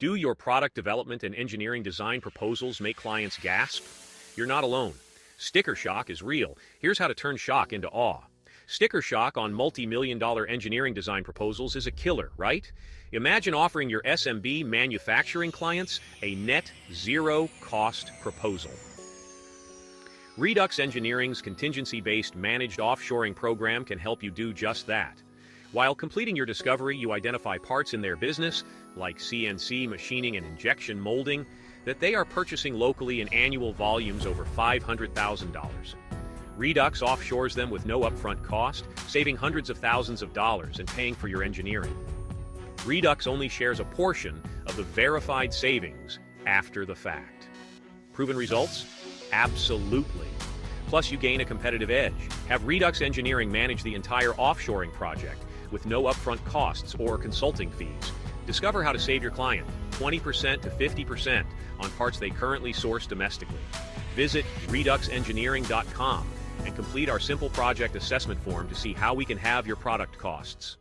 Do your product development and engineering design proposals make clients gasp? You're not alone. Sticker shock is real. Here's how to turn shock into awe. Sticker shock on multi-million-dollar engineering design proposals is a killer, right? Imagine offering your SMB manufacturing clients a net zero cost proposal. REDUx Engineering's contingency-based managed offshoring program can help you do just that. While completing your discovery, you identify parts in their business, like CNC machining and injection molding, that they are purchasing locally in annual volumes over $500,000. REDUx offshores them with no upfront cost, saving hundreds of thousands of dollars and paying for your engineering. REDUx only shares a portion of the verified savings after the fact. Proven results? Absolutely. Plus, you gain a competitive edge. Have REDUx Engineering manage the entire offshoring project with no upfront costs or consulting fees. Discover how to save your client 20% to 50% on parts they currently source domestically. Visit REDUXengineering.com and complete our simple project assessment form to see how we can halve your product costs.